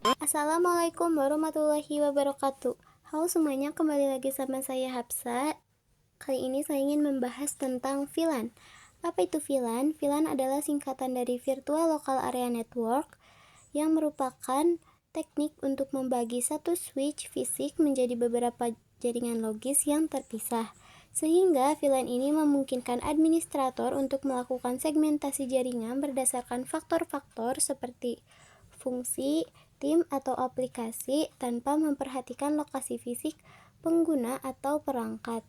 Assalamualaikum warahmatullahi wabarakatuh. Halo semuanya, kembali lagi sama saya Hapsa. Kali ini saya ingin membahas tentang VLAN. Apa itu VLAN? VLAN adalah singkatan dari Virtual Local Area Network yang merupakan teknik untuk membagi satu switch fisik menjadi beberapa jaringan logis yang terpisah. Sehingga VLAN ini memungkinkan administrator untuk melakukan segmentasi jaringan berdasarkan faktor-faktor seperti fungsi, tim, atau aplikasi tanpa memperhatikan lokasi fisik pengguna atau perangkat.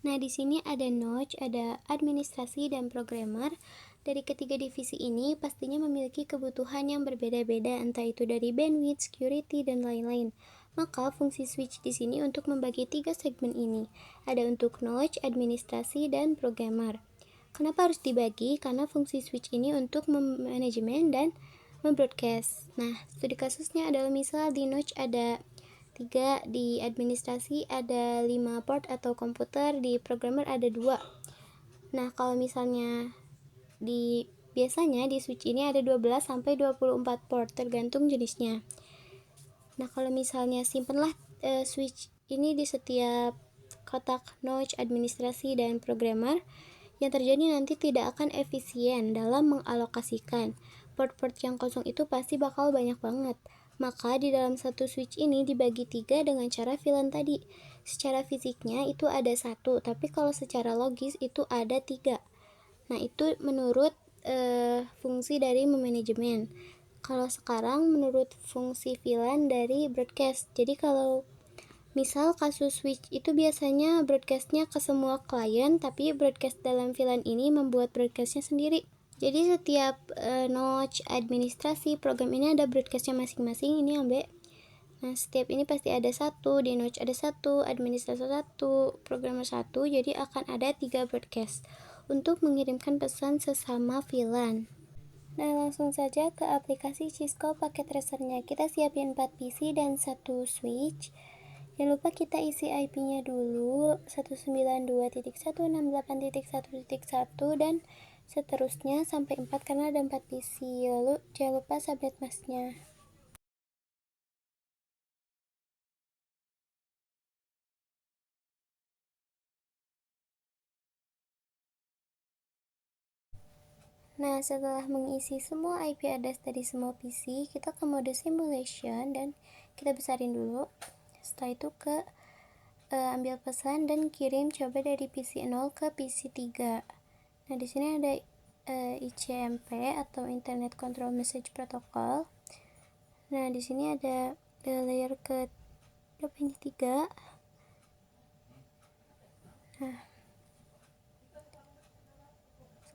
Nah, di sini ada node, ada administrasi, dan programmer. Dari ketiga divisi ini pastinya memiliki kebutuhan yang berbeda-beda, entah itu dari bandwidth, security, dan lain-lain. Maka fungsi switch di sini untuk membagi tiga segmen ini. Ada untuk node, administrasi, dan programmer. Kenapa harus dibagi? Karena fungsi switch ini untuk manajemen dan membroadcast. Nah, studi kasusnya adalah misal di node ada 3, di administrasi ada 5 port atau komputer, di programmer ada 2. Nah, kalau misalnya biasanya di switch ini ada 12 sampai 24 port tergantung jenisnya. Nah, kalau misalnya simpenlah switch ini di setiap kotak node, administrasi, dan programmer, yang terjadi nanti tidak akan efisien dalam mengalokasikan. Port-port yang kosong itu pasti bakal banyak banget. Maka di dalam satu switch ini dibagi 3 dengan cara VLAN tadi. Secara fisiknya itu ada 1, tapi kalau secara logis itu ada 3. Nah, itu menurut fungsi dari memanajemen. Kalau sekarang menurut fungsi VLAN dari broadcast. Jadi kalau misal kasus switch itu biasanya broadcastnya ke semua klien, tapi broadcast dalam VLAN ini membuat broadcastnya sendiri. Jadi setiap node, administrasi, program ini ada broadcastnya masing-masing, ini yang B. Nah, setiap ini pasti ada 1, di node ada 1, administrator 1, programmer 1, jadi akan ada 3 broadcast untuk mengirimkan pesan sesama VLAN. Nah, langsung saja ke aplikasi Cisco paket tracernya. Kita siapin 4 PC dan 1 switch. Jangan lupa kita isi IP-nya dulu, 192.168.1.1 dan seterusnya sampai 4 karena ada 4 PC. Lalu jangan lupa subnet masknya. Nah, setelah mengisi semua IP address dari semua PC, kita ke mode simulation dan kita besarin dulu. Setelah itu ke ambil pesan dan kirim coba dari PC 0 ke PC 3. Nah, di sini ada ICMP atau Internet Control Message Protocol. Nah, di sini ada layer ke berapa ini? 3. Nah,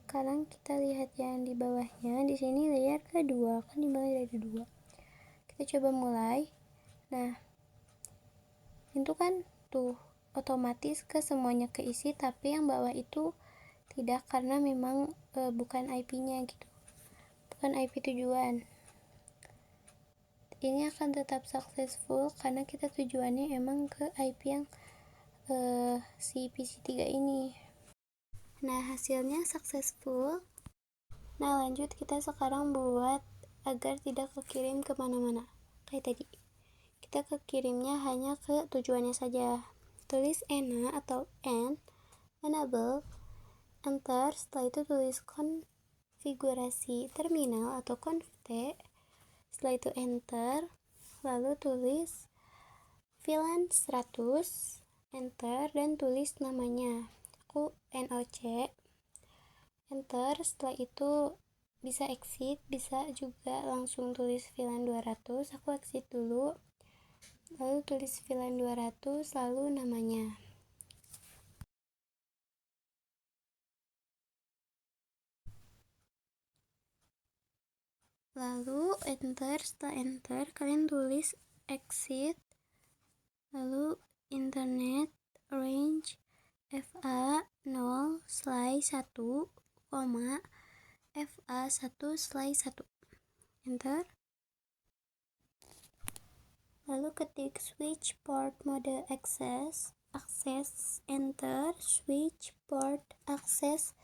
sekarang kita lihat yang di bawahnya. Di sini layer kedua, kan dimulai dari 2. Kita coba mulai. Nah, itu kan tuh otomatis ke semuanya keisi, tapi yang bawah itu tidak karena memang bukan IP-nya gitu. Bukan IP tujuan. Ini akan tetap successful karena kita tujuannya emang ke IP yang si PC3 ini. Nah, hasilnya successful. Nah, lanjut kita sekarang buat agar tidak kekirim kemana-mana kayak tadi. Kita kekirimnya hanya ke tujuannya saja. Tulis ENA atau enable, enter. Setelah itu tulis konfigurasi terminal atau conft. Setelah itu enter, lalu tulis VLAN 100, enter, dan tulis namanya. Aku NOC, enter. Setelah itu bisa exit, bisa juga langsung tulis VLAN 200. Aku exit dulu, lalu tulis VLAN 200, lalu namanya. Lalu enter. Setelah enter, kalian tulis exit, lalu internet range FA0/1, FA1/1, enter. Lalu ketik switch port mode access, enter, switch port access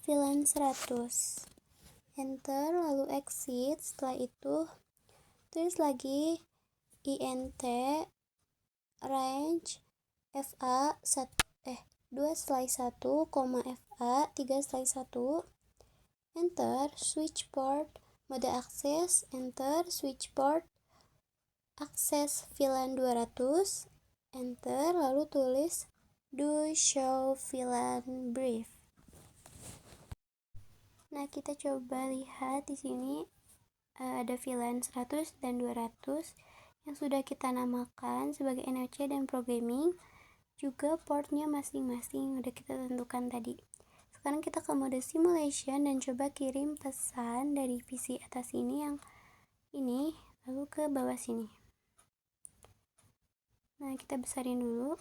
VLAN 100, enter, lalu exit. Setelah itu tulis lagi int range fa 2/1, fa 3/1, enter switch port mode akses, enter switch port akses VLAN 200, enter, lalu tulis do show VLAN brief. Nah, kita coba lihat di sini ada VLAN 100 dan 200 yang sudah kita namakan sebagai NOC dan programming. Juga portnya masing-masing udah kita tentukan tadi. Sekarang kita ke mode simulation dan coba kirim pesan dari PC atas ini yang ini lalu ke bawah sini. Nah, kita besarin dulu.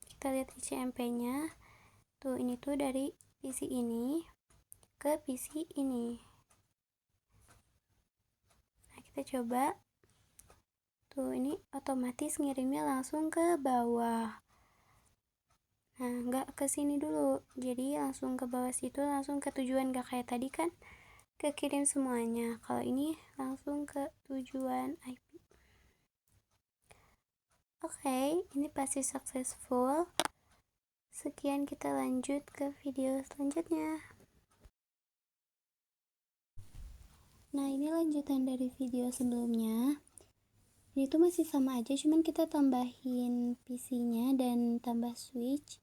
Kita lihat ICMP-nya. Tuh, ini tuh dari PC ini ke PC ini. Nah, kita coba. Tuh, ini otomatis ngirimnya langsung ke bawah. Nah, nggak ke sini dulu. Jadi langsung ke bawah situ, langsung ke tujuan, nggak kayak tadi kan kekirim semuanya. Kalau ini langsung ke tujuan IP. Oke, ini pasti successful. Sekian, kita lanjut ke video selanjutnya. Nah, ini lanjutan dari video sebelumnya. Ini tuh masih sama aja, cuman kita tambahin PC-nya dan tambah switch.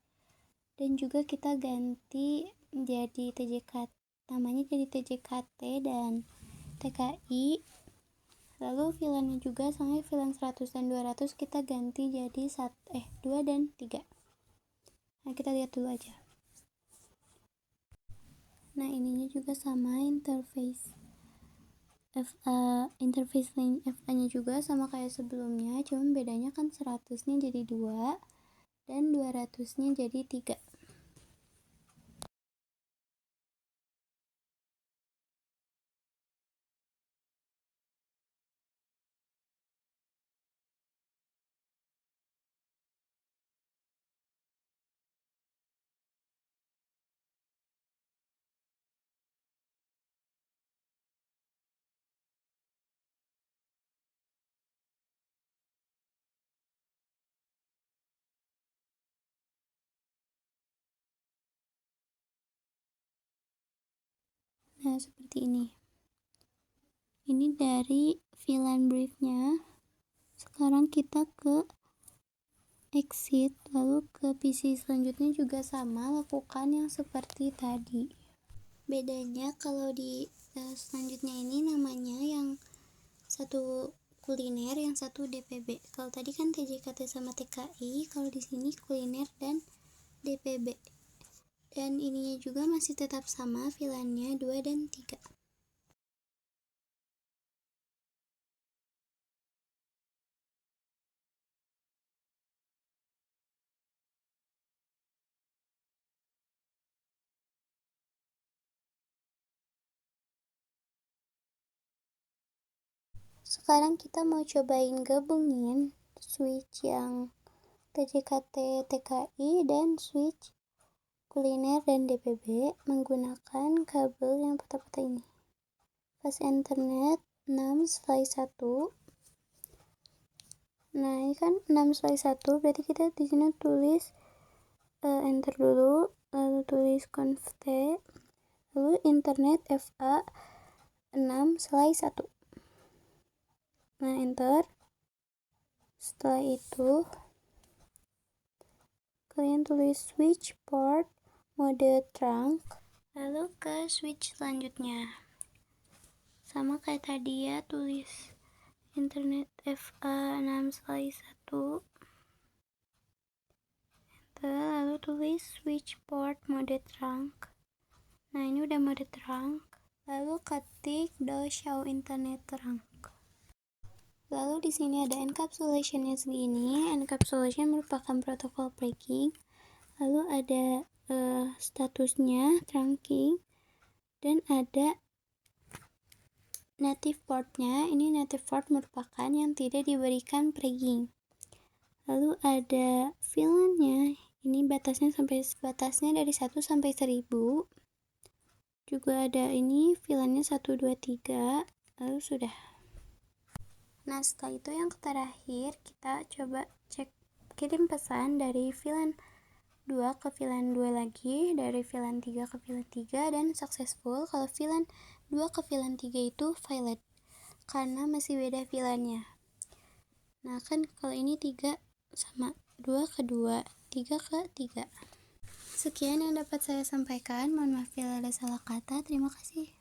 Dan juga kita ganti jadi TJKT, namanya jadi TJKT dan TKI. Lalu VLAN-nya juga sama VLAN 100 dan 200 kita ganti jadi 2 dan 3. Nah, kita lihat dulu aja. Nah, ininya juga sama, interface link FA-nya juga sama kayak sebelumnya, cuman bedanya kan 100-nya jadi 2 dan 200-nya jadi 3. Nah, seperti ini. Ini dari VLAN brief-nya. Sekarang kita ke exit, lalu ke PC selanjutnya juga sama, lakukan yang seperti tadi. Bedanya kalau di selanjutnya ini namanya yang satu kuliner, yang satu DPB. Kalau tadi kan TJKT sama TKI, kalau di sini kuliner dan DPB. Dan ininya juga masih tetap sama, VLAN-nya 2 dan 3. Sekarang kita mau cobain gabungin switch yang TJKT TKI dan switch kuliner dan DPB menggunakan kabel yang patah-patah ini. Fast Ethernet 6/1. Nah, ini kan 6/1, berarti kita di sini tulis enter dulu, lalu tulis conft, lalu internet FA 6/1. Nah, enter. Setelah itu kalian tulis switch port mode trunk, lalu ke switch selanjutnya sama kayak tadi ya, tulis internet FA 6/1, enter, lalu tulis switch port mode trunk. Nah, ini udah mode trunk, lalu ketik do show internet trunk. Lalu di sini ada encapsulation-nya segini. Encapsulation merupakan protokol breaking. Lalu ada statusnya trunking dan ada native port-nya. Ini native port merupakan yang tidak diberikan breaking. Lalu ada VLAN-nya. Ini batasnya dari 1 sampai 1000. Juga ada ini VLAN-nya 1, 2, 3. Lalu sudah. Nah, setelah itu yang terakhir kita coba cek kirim pesan dari VLAN 2 ke VLAN 2 lagi, dari VLAN 3 ke VLAN 3, dan successful. Kalau VLAN 2 ke VLAN 3 itu valid karena masih beda VLAN-nya. Nah, kan kalau ini 3 sama 2 ke 2, 3 ke 3. Sekian yang dapat saya sampaikan. Mohon maaf bila ada salah kata. Terima kasih.